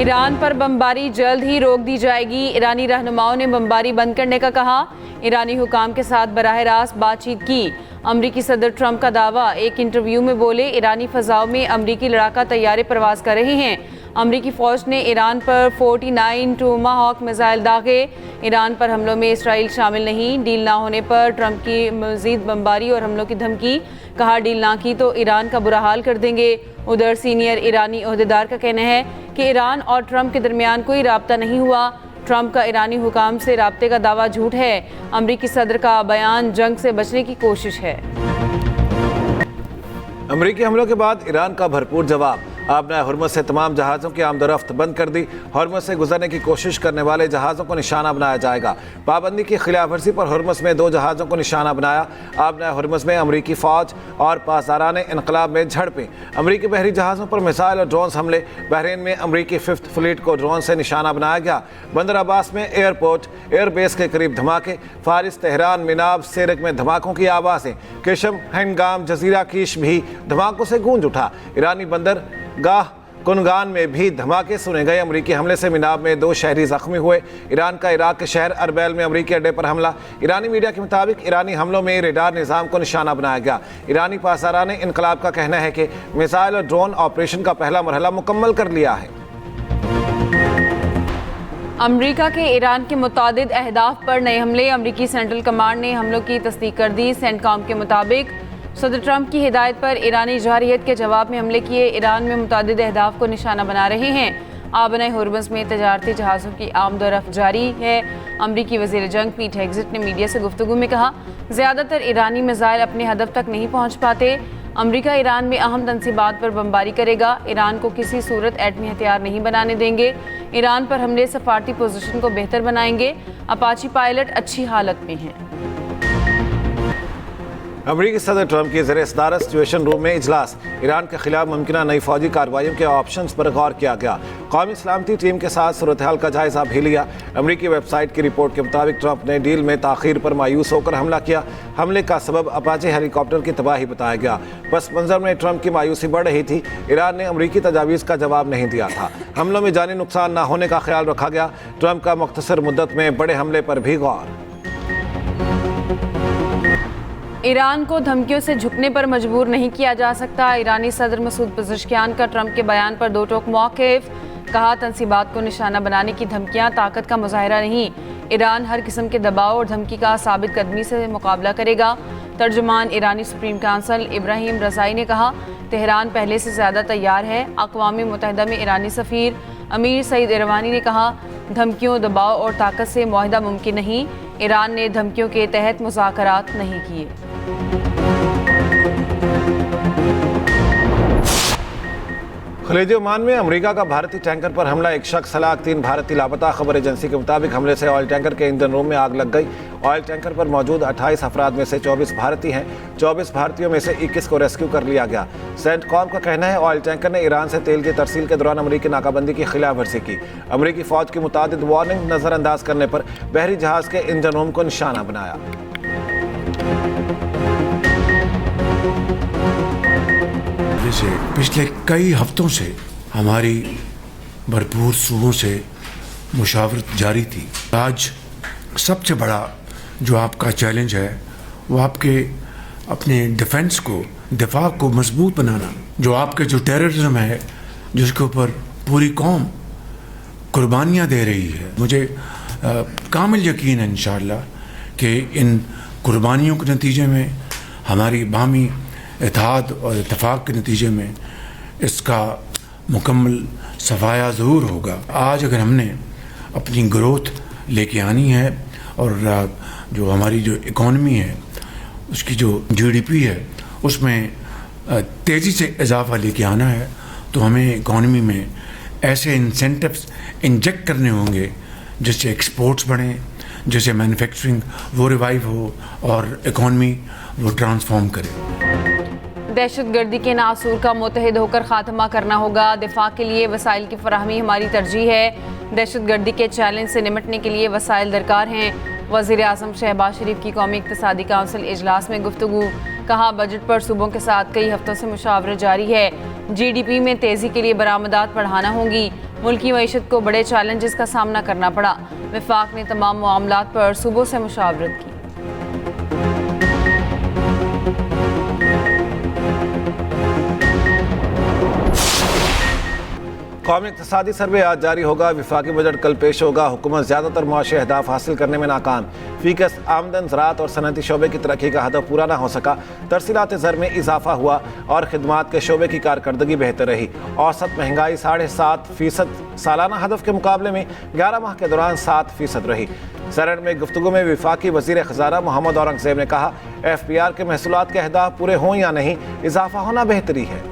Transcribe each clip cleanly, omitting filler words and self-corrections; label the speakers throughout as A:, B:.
A: Iran पर बमबारी जल्द ही रोक दी जाएगी। ईरानी रहनुमाओं ने बमबारी बंद करने का कहा। ईरानी हुकाम के साथ बराह रास्त बातचीत की। अमरीकी सदर ट्रंप का दावा। एक इंटरव्यू में बोले, ईरानी फ़ज़ाओं में अमरीकी लड़ाका तैयारे परवाज कर रहे हैं। अमरीकी फ़ौज ने ईरान पर 49 टोमाहॉक मिसाइल दागे। ईरान पर हमलों में इसराइल शामिल नहीं। डील ना होने पर ट्रंप की मज़ीद बमबारी और हमलों की धमकी। कहा, डील ना की तो ईरान का बुरा हाल कर देंगे। उधर सीनियर ईरानी ओहदेदार का कहना है कि ईरान और ट्रंप के दरमियान कोई राब्ता नहीं हुआ। ट्रंप का ईरानी हुकाम से राब्ते का दावा झूठ है। अमरीकी सदर का बयान जंग से बचने की कोशिश है।
B: अमरीकी हमलों के बाद ईरान का भरपूर जवाब। आपने हुर्मुज़ से तमाम जहाज़ों की आमदोरफ्त बंद कर दी। हुर्मुज़ से गुजरने की कोशिश करने वाले जहाज़ों को निशाना बनाया जाएगा। पाबंदी की खिलाफ वर्जी पर हुर्मुज़ में 2 जहाज़ों को निशाना बनाया। आपने हुर्मुज़ में अमरीकी फ़ौज और पासदाराने इनकलाब में झड़पें। अमरीकी बहरी जहाज़ों पर मिसाइल और ड्रोन हमले। बहरीन में अमरीकी 5th फ्लीट को ड्रोन से निशाना बनाया गया। बंदर अब्बास में एयरपोर्ट एयरबेस के करीब धमाके। फारिस, तेहरान, मिनाब, सेरक में धमाकों की आवाज़ें। किशम, हंगाम, जजीरा कीश भी धमाकों से गूंज उठा। ईरानी बंदर गाह कुनगान में भी धमाके सुने गए। अमरीकी हमले से मिनाब में 2 शहरी जख्मी हुए। ईरान का इराक के शहर अरबैल में अमरीकी अड्डे पर हमला। ईरानी मीडिया के मुताबिक ईरानी हमलों में रेडार निज़ाम को निशाना बनाया गया। ईरानी पासदाराने इनकलाब का कहना है कि मिसाइल और ड्रोन ऑपरेशन का पहला मरहला मुकम्मल कर लिया है।
A: अमरीका के ईरान के मुतादिद अहदाफ पर नए हमले। अमरीकी सेंट्रल कमांड ने हमलों की तस्दीक कर दी। सेंटकॉम के मुताबिक सदर ट्रंप की हिदायत पर ईरानी जवारियत के जवाब में हमले किए। ईरान में मुतादिद अहदाफ को निशाना बना रहे हैं। आबना हुर्मुज़ में तजारती जहाज़ों की आमदोरफ्त जारी है। अमरीकी वज़ीर जंग पीट हेग्ज़ेट ने मीडिया से गुफ्तगू में कहा, ज़्यादातर ईरानी मिसाइल अपने हदफ तक नहीं पहुँच पाते। अमरीका ईरान में अहम तनसीबात पर बमबारी करेगा। ईरान को किसी सूरत एटमी हथियार नहीं बनाने देंगे। ईरान पर हमले सफारती पोजीशन को बेहतर बनाएंगे। अपाची पायलट अच्छी हालत में हैं।
B: अमरीकी सदर ट्रंप की ज़ेर सदारत सिचुएशन रूम में इजलास। ईरान के खिलाफ मुमकिन नई फौजी कार्रवाइयों के ऑप्शंस पर गौर किया गया। कौमी सलामती टीम के साथ सूरत हाल का जायजा भी लिया। अमरीकी वेबसाइट की रिपोर्ट के मुताबिक ट्रंप ने डील में ताखीर पर मायूस होकर हमला किया। हमले का सबब अपाचे हेलीकॉप्टर की तबाही बताया गया। पस मंजर में ट्रंप की मायूसी बढ़ रही थी। ईरान ने अमरीकी तजावीज़ का जवाब नहीं दिया था। हमलों में जानी नुकसान न होने का ख्याल रखा गया। ट्रंप का मुख्तसर मुद्दत में बड़े हमले पर भी गौर।
A: ईरान को धमकियों से झुकने पर मजबूर नहीं किया जा सकता। ईरानी सदर मसूद पज़ेश्कियान का ट्रंप के बयान पर 2 टोक मौक़िफ़। कहा, तनसीबात को निशाना बनाने की धमकियां ताकत का मुजाहिरा नहीं। ईरान हर किस्म के दबाव और धमकी का साबित कदमी से मुकाबला करेगा। तर्जुमान ईरानी सुप्रीम काउंसिल इब्राहिम रज़ाई ने कहा, तेहरान पहले से ज़्यादा तैयार है। अक़वाम मुत्तहिदा में ईरानी सफ़ीर अमीर सईद इरवानी ने कहा, धमकियों, दबाव और ताकत से मुआहिदा मुमकिन नहीं। ईरान ने धमकियों के तहत मुज़ाकरात नहीं किए।
B: खलीज ओमान में अमेरिका का भारतीय टैंकर पर हमला। 1 शख्स हलाक, 3 भारतीय लापता। खबर एजेंसी के मुताबिक हमले से ऑयल टैंकर के ईंधन रूम में आग लग गई। ऑयल टैंकर पर मौजूद 28 अफराद में से 24 भारतीय हैं। 24 भारतीयों में से 21 को रेस्क्यू कर लिया गया। सेंटकॉम का कहना है, ऑयल टैंकर ने ईरान से तेल की तरसील के दौरान अमरीकी नाकाबंदी की खिलाफ वर्जी की। अमरीकी फ़ौज की मुतादिद वार्निंग नज़रअंदाज करने पर बहरी जहाज़ के ईंधन रूम को निशाना बनाया।
C: से पिछले कई हफ्तों से हमारी भरपूर सूबों से मुशावरत जारी थी। आज सबसे बड़ा जो आपका चैलेंज है वो आपके अपने डिफेंस को, दिफा को मजबूत बनाना। जो आपके जो टेररिज्म है जिसके ऊपर पूरी कौम कुर्बानियाँ दे रही है, मुझे कामिल यकीन है इंशाअल्लाह कि इन कुर्बानियों के नतीजे में हमारी बामी इत्तेहाद और इत्तेफाक के नतीजे में इसका मुकम्मल सफाया ज़रूर होगा। आज अगर हमने अपनी ग्रोथ लेके आनी है और जो हमारी जो इकॉनमी है उसकी जो GDP है उसमें तेज़ी से इजाफा लेके आना है, तो हमें इकॉनमी में ऐसे इंसेंटिव्स इंजेक्ट करने होंगे जिससे एक्सपोर्ट्स बढ़ें, जिससे मैन्युफैक्चरिंग वो रिवाइव हो और इकॉनमी वो ट्रांसफॉर्म करे।
A: दहशतगर्दी के नासूर का मुत्तहिद होकर खात्मा करना होगा। दिफा के लिए वसाइल की फराहमी हमारी तरजीह है। दहशतगर्दी के चैलेंज से निपटने के लिए वसाइल दरकार हैं। वज़ीर आज़म शहबाज शरीफ की कौमी इक़्तिसादी काउंसिल इजलास में गुफ्तगू। कहा बजट पर सूबों के साथ कई हफ्तों से मुशावरत जारी है। GDP में तेजी के लिए बरामदात बढ़ाना होंगी। मुल्क की मईशत को बड़े चैलेंजेस का सामना करना पड़ा। वफाक ने तमाम मामलात पर सूबों से मुशावरत की।
B: कौमी इक़्तिसादी सर्वे आज जारी होगा। विफाकी बजट कल पेश होगा। हुकूमत ज़्यादातर मुआशी अहदाफ हासिल करने में नाकाम। फीकस आमदन, ज़राअत और सनती शोबे की तरक्की का हदफ पूरा ना हो सका। तरसीलात ज़र में इजाफा हुआ और खिदमात के शोबे की कारकर्दगी बेहतर रही। औसत महंगाई 7.5% सालाना हदफ के मुकाबले में 11 माह के दौरान 7% रही। सरन में गुफ्तगू में विफाकी वज़ीर ख़ज़ाना मोहम्मद औरंगज़ेब ने कहा, FPR के महसूलात के अहदाफ पूरे हों या नहीं, इजाफा होना बेहतरी है।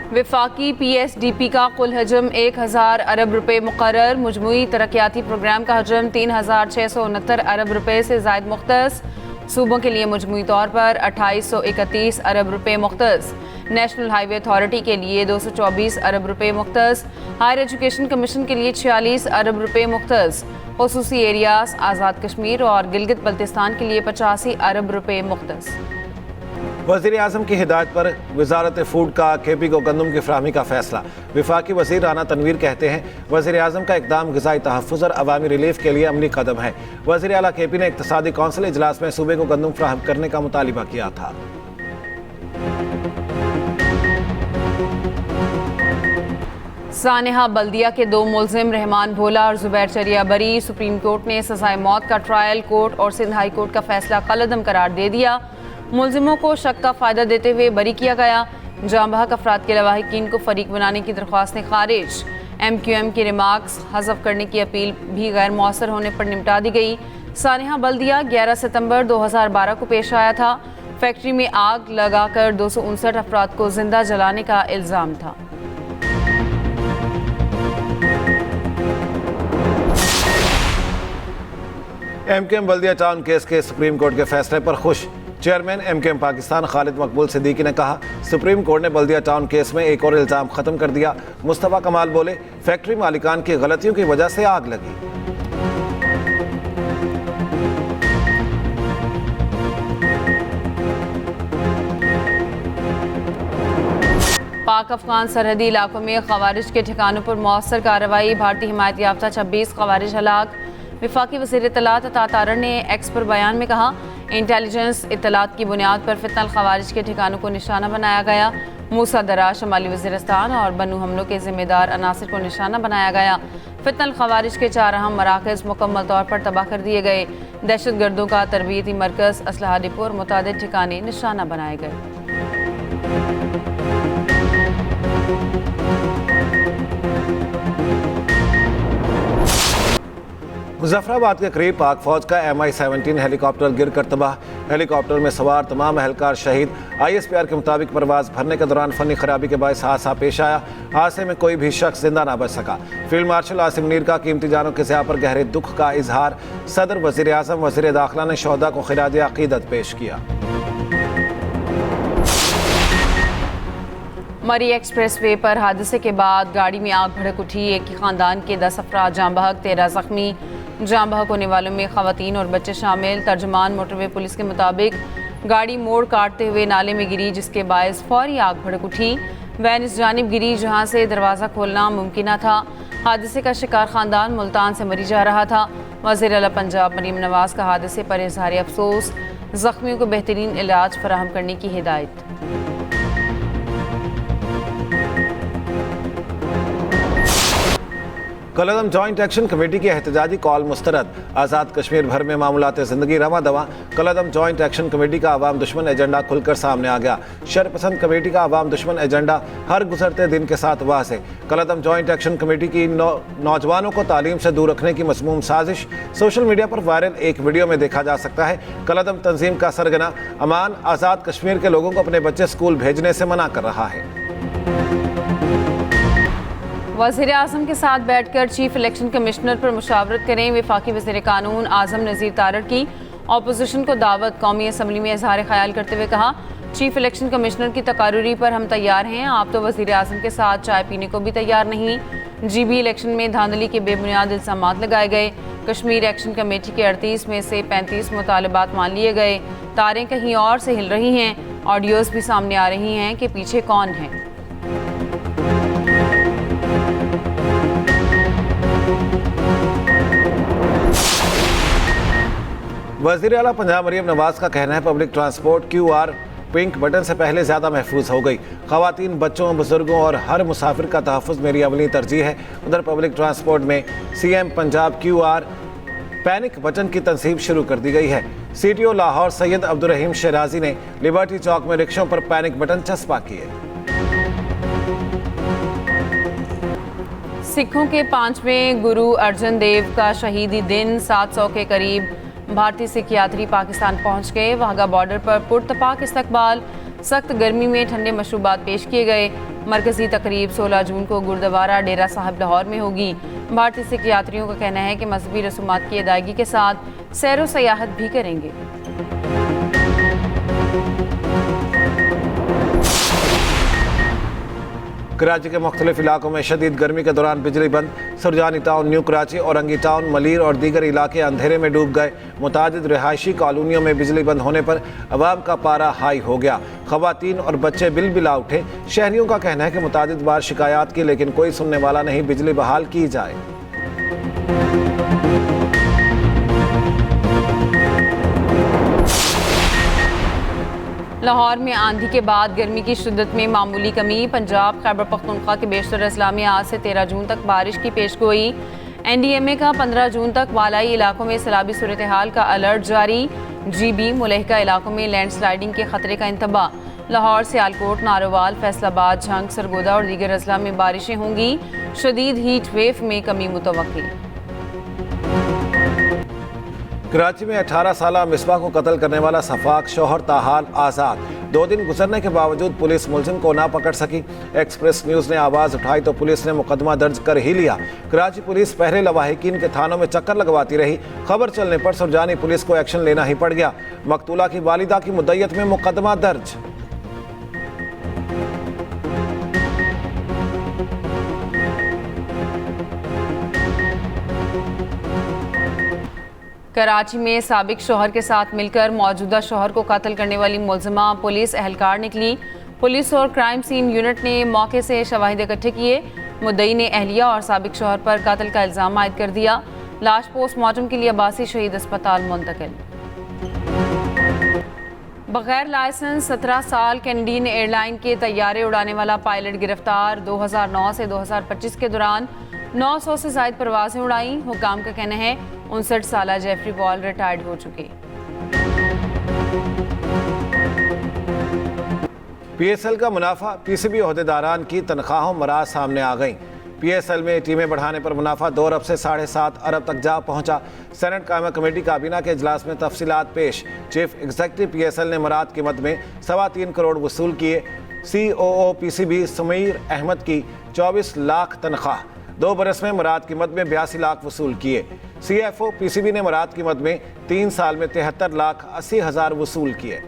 A: वफाकी PSDP का कुल हजम 1000 अरब रुपए मुकर्रर। मजमूई तरक्याती प्रोग्राम का हजम 3669 अरब रुपए से ज़ायद मुख्तस। सूबों के लिए मजमूई तौर पर 2831 अरब रुपए मुख्तस। नेशनल हाईवे अथॉरिटी के लिए 224 अरब रुपए मुख्तस। हायर एजुकेशन कमीशन के लिए 46 अरब रुपए मुख्तस। खुसूसी एरियाज आज़ाद कश्मीर और गिलगित बल्तिस्तान के लिए 85 अरब रुपए मुख्तस।
B: वज़ीर आज़म की हिदायत पर वजारत फूड का KP को गंदम की फराहमी का फैसला। विफाकी वज़ीर राना तनवीर कहते हैं, वज़ीर आज़म का इक़दाम ग़िज़ाई तहफ़्फ़ुज़ और अवामी रिलीफ के लिए अमली कदम है। वज़ीर आला KP ने इक़्तिसादी कौंसिल इजलास में सूबे को गंदम फराहम करने का मुतालिबा किया था।
A: सानेहा बल्दिया के 2 मुलजिम रहमान भोला और जुबैर चरिया बरी। सुप्रीम कोर्ट ने सजाए मौत का ट्रायल कोर्ट और सिंध हाई कोर्ट का फैसला कलअदम करार दे दिया। मुलजिमों को शक का फ़ायदा देते हुए बरी किया गया। जांबहक अफराद के लवाहिकीन को फरीक बनाने की दरख्वास्तें खारिज। MQM की रिमार्क्स हज़फ करने की अपील भी गैर मौसर होने पर निपटा दी गई। सानेहा बल्दिया 11 सितंबर 2012 को पेश आया था। फैक्ट्री में आग लगाकर 259 अफराद को जिंदा जलाने का इल्ज़ाम था।
B: MQM बल्दिया टाउन केस के सुप्रीम कोर्ट के फैसले पर खुश। चेयरमैन MQM पाकिस्तान खालिद मकबूल सिद्दीकी ने कहा, सुप्रीम कोर्ट ने बल्दिया टाउन केस में एक और इल्ज़ाम ख़त्म कर दिया। मुस्तफ़ा कमाल बोले, फैक्ट्री मालिकान की गलतियों की वजह से आग लगी।
A: पाक अफगान सरहदी इलाकों में खवारिज के ठिकानों पर मौसर कार्रवाई। भारतीय हिमायत याफ्ता 26 खवारिज हलाक। विफाकी वज़ीर इत्तलात अता तारर ने एक्स पर बयान में कहा, इंटेलिजेंस इत्तलात की बुनियाद पर फितनल खवारिज के ठिकानों को निशाना बनाया गया। मूसा दरा, शमाली वज़ीरिस्तान और बनू हमलों के ज़िम्मेदार अनासिर को निशाना बनाया गया। फितनल खवारिज के 4 अहम मराकज़ मुकम्मल तौर पर तबाह कर दिए गए। दहशत गर्दों का तरबियती मरकज़, असलहा डिपो और मुतादिद ठिकाने निशाना बनाए गए।
B: मुजफ्फराबाद के करीब पाक फौज का MI-17 हेलीकॉप्टर गिर कर तबाह। हेलीकॉप्टर में सवार तमाम एहलकार शहीद। ISPR के मुताबिक परवाज भरने के दौरान फनी खराबी के बायस हादसा पेश आया। हादसे में कोई भी शख्स जिंदा ना बच सका। फील्ड मार्शल आसिम मीर का कीमती जानों के ज़िया पर गहरे दुख का इजहार। सदर, वज़ीर आज़म, वज़ीर दाखिला ने शोहदा को खिराज अक़ीदत पेश किया।
A: मरी एक्सप्रेस वे पर हादसे के बाद गाड़ी में आग भड़क उठी। एक ही खानदान के 10 अफराद जाँ बहक, 13 जख्मी। जाँ बहक होने वालों में खवातीन और बच्चे शामिल। तर्जुमान मोटरवे पुलिस के मुताबिक गाड़ी मोड़ काटते हुए नाले में गिरी, जिसके बायस फौरी आग भड़क उठी। वैन इस जानिब गिरी जहाँ से दरवाज़ा खोलना मुमकिन था। हादसे का शिकार खानदान मुल्तान से मरी जा रहा था। वज़ीर आला पंजाब मरीम नवाज का हादसे पर इज़हार अफसोस। जख्मियों को बेहतरीन इलाज फराहम करने की हिदायत।
B: कलअदम जॉइंट एक्शन कमेटी की एहतजाजी कॉल मुस्तरद। आज़ाद कश्मीर भर में मामलात ज़िंदगी रवां दवां। कलअदम जॉइंट एक्शन कमेटी का अवाम दुश्मन एजेंडा खुलकर सामने आ गया। शरपसंद कमेटी का अवाम दुश्मन एजेंडा हर गुजरते दिन के साथ वाज़ेह। कलअदम जॉइंट एक्शन कमेटी की नौजवानों को तालीम से दूर रखने की मज़मूम साजिश सोशल मीडिया पर वायरल एक वीडियो में देखा जा सकता है। कलअदम तंजीम का सरगना अमान आज़ाद कश्मीर के लोगों को अपने बच्चे स्कूल भेजने से मना कर रहा है।
A: वज़ीर आज़म के साथ बैठकर चीफ इलेक्शन कमिश्नर पर मुशावरत करें। वफाकी वज़ीर कानून आज़म नज़ीर तारड़ की अपोजिशन को दावत। कौमी असम्बली में इजहार ख्याल करते हुए कहा, चीफ इलेक्शन कमिश्नर की तकारुरी पर हम तैयार हैं, आप तो वज़ीर आज़म के साथ चाय पीने को भी तैयार नहीं। GB इलेक्शन में धांधली के बेबुनियाद इल्ज़ामात लगाए गए। कश्मीर एक्शन कमेटी के 38 में से 35 मुतालबात मान लिए गए। तारें कहीं और से हिल रही हैं। ऑडियोज़ भी सामने आ रही हैं कि पीछे कौन है।
B: वज़ीर आला पंजाब मरियम नवाज का कहना है public transport QR pink button से पहले ज़्यादा महफूज हो गई। ख़वातीन, बच्चों, बुजुर्गों और हर मुसाफिर का तहफ़्फ़ुज़ मेरी अवली तरजीह है। उधर पब्लिक ट्रांसपोर्ट में CM Punjab QR panic button की तनसीब शुरू कर दी गई है। CTO लाहौर सैयद अब्दुर्रहीम शराजी ने लिबर्टी चौक में रिक्शों पर पैनिक बटन चस्पा किए।
A: सिखों के 5वें गुरु अर्जन देव का शहीदी दिन 700 के करीब भारतीय सिख यात्री पाकिस्तान पहुंच गए। वाघा बॉर्डर पर पुरतपाक इस्तकबाल, सख्त गर्मी में ठंडे मशरूबात पेश किए गए। मरकजी तकरीब 16 जून को गुरुद्वारा डेरा साहिब लाहौर में होगी। भारतीय सिख यात्रियों का कहना है कि मजहबी रसूमात की अदायगी के साथ सैर व सयाहत भी करेंगे।
B: कराची के मुख्तलिफ इलाकों में शदीद गर्मी के दौरान बिजली बंद। Surjani town, new Karachi, Orangi town, Malir और दीगर इलाके अंधेरे में डूब गए। मुतादिद रिहायशी कॉलोनियों में बिजली बंद होने पर अवाम का पारा हाई हो गया। ख़वातीन और बच्चे बिलबिला उठे। शहरियों का कहना है कि मुतादिद बार शिकायत की लेकिन कोई सुनने वाला नहीं। बिजली बहाल की जाए।
A: लाहौर में आंधी के बाद गर्मी की शिद्दत में मामूली कमी। पंजाब, खैबर पख्तूनख्वा के बेशतर अजला में आज से 13 जून तक बारिश की पेशगोई। NDMA का 15 जून तक वालाई इलाकों में सैलाबी सूरत हाल का अलर्ट जारी। GB मुलहिका इलाकों में लैंडस्लाइडिंग के खतरे का इंतबा। लाहौर, सियालकोट, नारोवाल, फैसलाबाद, झंग, सरगोदा और दीगर अजला में बारिशें होंगी। शदीद हीट वेव में कमी मुतवक्की।
B: कराची में 18 साला मिसबा को कत्ल करने वाला सफाक शौहर ताहाल आज़ाद। 2 दिन गुजरने के बावजूद पुलिस मुलजिम को ना पकड़ सकी। एक्सप्रेस न्यूज़ ने आवाज़ उठाई तो पुलिस ने मुकदमा दर्ज कर ही लिया। कराची पुलिस पहले लवाहिकीन के थानों में चक्कर लगवाती रही। खबर चलने पर सुरजानी पुलिस को एक्शन लेना ही पड़ गया। मकतूला की वालिदा की मुद्दत में मुकदमा दर्ज।
A: कराची में साबिक शौहर के साथ मिलकर मौजूदा शौहर को कत्ल करने वाली मुलजिमा पुलिस एहलकार निकली। पुलिस और क्राइम सीन यूनिट ने मौके से शवाहिद इकट्ठे किए। मुद्दई ने अहलिया और साबिक शौहर पर कत्ल का इल्ज़ाम आयद कर दिया। लाश पोस्टमार्टम के लिए अब्बासी शहीद अस्पताल मुंतकिल। बगैर लाइसेंस 17 साल कैनेडियन एयरलाइन के तैयारे उड़ाने वाला पायलट गिरफ्तार। 2009 से 2025 के दौरान 900 से ज़ायद परवाजें उड़ाई। हुकाम का कहना है 59 साला जेफरी वॉल रिटायर्ड हो चुके।
B: PSL का मुनाफा, PCB ओहदेदारान की तनख्वाहों मराज सामने आ गई। PSL में टीमें बढ़ाने पर मुनाफा 2 अरब से 7.5 अरब तक जा पहुंचा। सेनेट कायमा कमेटी काबीना के इजलास में तफसीलात पेश। चीफ एग्जीक्यूटिव PSL ने मुराद कीमत में 3.25 करोड़ वसूल किए। COO PCB समीर अहमद की 24 लाख तनख्वाह। 2 बरस में मुराद कीमत में 82 लाख वसूल किए। CFO PCB ने मुराद कीमत में 3 साल में 73 लाख 80 हज़ार वसूल किए।